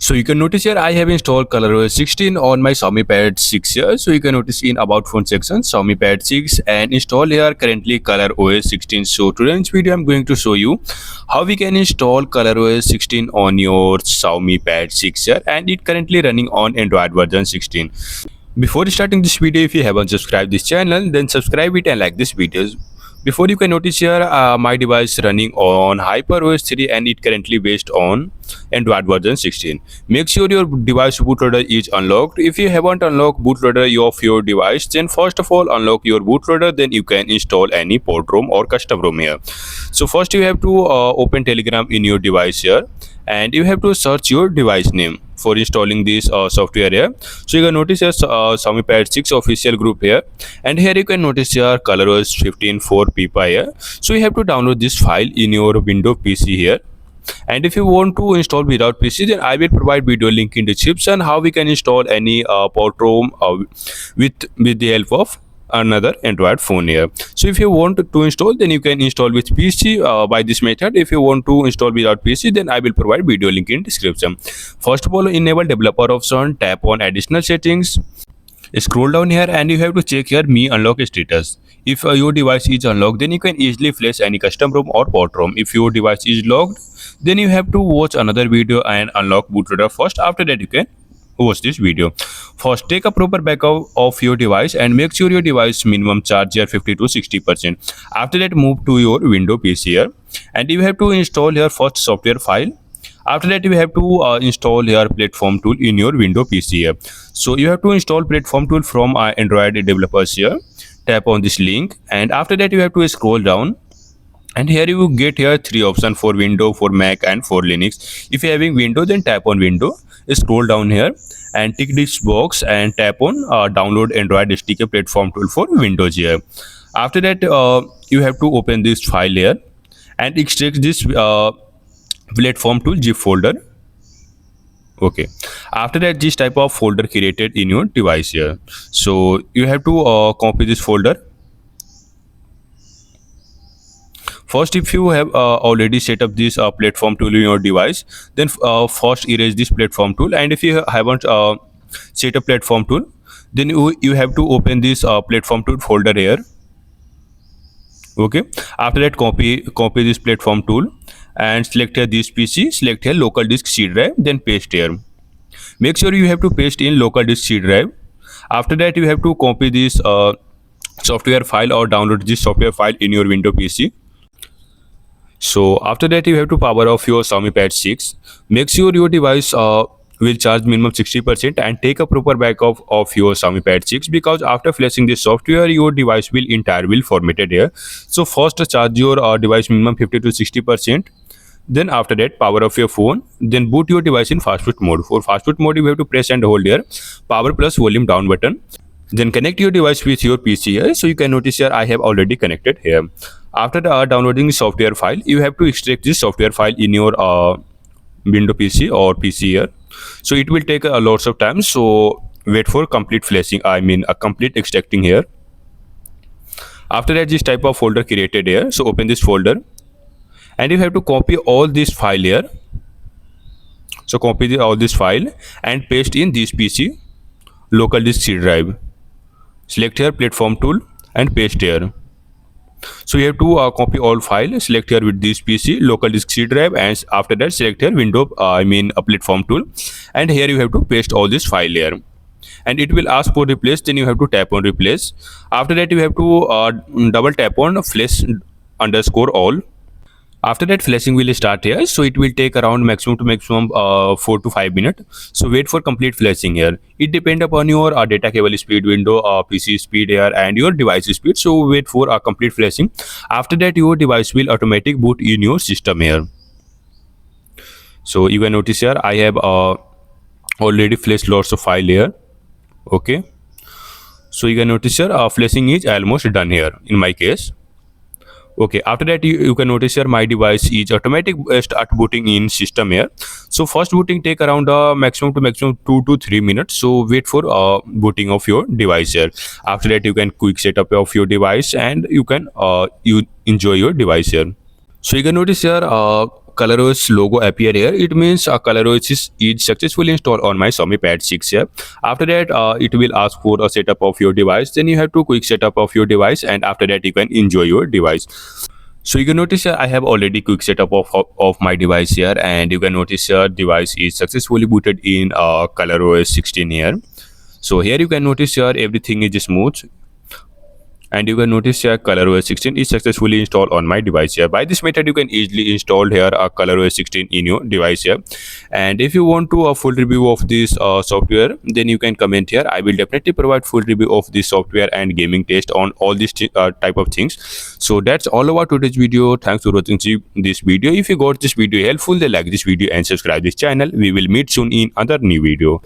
So you can notice here I have installed ColorOS 16 on my Xiaomi Pad 6 here. So you can notice in about phone section Xiaomi Pad 6 and install here currently ColorOS 16. So today in this video I'm going to show you how we can install ColorOS 16 on your Xiaomi Pad 6 here, and it currently running on Android version 16. Before starting this video, if you haven't subscribed this channel, then subscribe it and like this video. Before you can notice here my device running on HyperOS 3 and it currently based on Android version 16. Make sure your device bootloader is unlocked. If you haven't unlocked bootloader of your device, then first of all unlock your bootloader, then you can install any port ROM or custom ROM here. So first you have to open Telegram in your device here, and you have to search your device name for installing this software here. So you can notice here Xiaomi Pad 6 official group here, and here you can notice here ColorOS 15 for Pipa here. So you have to download this file in your Windows PC here. And if you want to install without PC, then I will provide video link in description how we can install any port ROM with the help of another Android phone here. So if you want to install, then you can install with PC by this method. If you want to install without PC, then I will provide video link in description. First of all, enable developer option, tap on additional settings, scroll down here, and you have to check here me unlock status. If your device is unlocked, then you can easily flash any custom ROM or port ROM. If your device is locked, then you have to watch another video and unlock bootloader first. After that you can watch this video. First, take a proper backup of your device and make sure your device minimum charge here 50 to 60%. After that, move to your Windows PC here, and you have to install your first software file. After that, you have to install your platform tool in your Windows PC here. So you have to install platform tool from Android developers here. Tap on this link, and after that you have to scroll down, and here you will get here three options for Windows, for Mac, and for Linux. If you're having Windows, then tap on Windows, scroll down here and tick this box and tap on download Android SDK platform tool for Windows here. After that you have to open this file here and extract this platform tool zip folder. Okay, after that this type of folder created in your device here. So you have to copy this folder. First, if you have already set up this platform tool in your device, then first erase this platform tool. And if you haven't set a platform tool, then you have to open this platform tool folder here. Okay, after that copy this platform tool and select here this PC, select here local disk C drive, then paste here. Make sure you have to paste in local disk C drive. After that you have to copy this software file or download this software file in your Windows PC. So after that you have to power off your Xiaomi Pad 6. Make sure your device will charge minimum 60% and take a proper backup of your Xiaomi Pad 6, because after flashing this software your device will formatted here. So first charge your device minimum 50 to 60%. Then after that power off your phone, then boot your device in Fastboot mode. For Fastboot mode you have to press and hold here power plus volume down button. Then connect your device with your PC here. So you can notice here I have already connected here. After downloading the software file, you have to extract this software file in your Windows PC or PC here. So it will take lots of time. So wait for complete flashing. I mean a complete extracting here. After that, this type of folder created here. So open this folder, and you have to copy all this file here. So copy all this file and paste in this PC local disk C drive. Select here platform tool and paste here. So you have to copy all file, select here with this PC local disk C drive, and after that select here window a platform tool, and here you have to paste all this file here, and it will ask for replace. Then you have to tap on replace. After that you have to double tap on flash underscore all. After that flashing will start here. So it will take around maximum 4 to 5 minutes. So wait for complete flashing here. It depends upon your data cable speed, window PC speed here, and your device speed. So wait for complete flashing. After that your device will automatic boot in your system here. So you can notice here I have already flashed lots of file here. Okay, so you can notice here flashing is almost done here in my case. Okay, after that you can notice here my device is automatic start booting in system here. So first booting take around maximum 2 to 3 minutes. So wait for booting of your device here. After that you can quick setup of your device and you can you enjoy your device here. So you can notice here ColorOS logo appear here, it means ColorOS is successfully installed on my Xiaomi Pad 6 here. After that, it will ask for a setup of your device. Then you have to quick setup of your device, and after that you can enjoy your device. So you can notice here I have already quick setup of my device here, and you can notice here device is successfully booted in ColorOS 16 here. So here you can notice here everything is smooth, and you can notice here ColorOS 16 is successfully installed on my device here. By this method you can easily install here a ColorOS 16 in your device here. And if you want to a full review of this software, then you can comment here. I will definitely provide full review of this software and gaming test on all these type of things. So that's all about today's video. Thanks for watching this video. If you got this video helpful, then like this video and subscribe this channel. We will meet soon in other new video.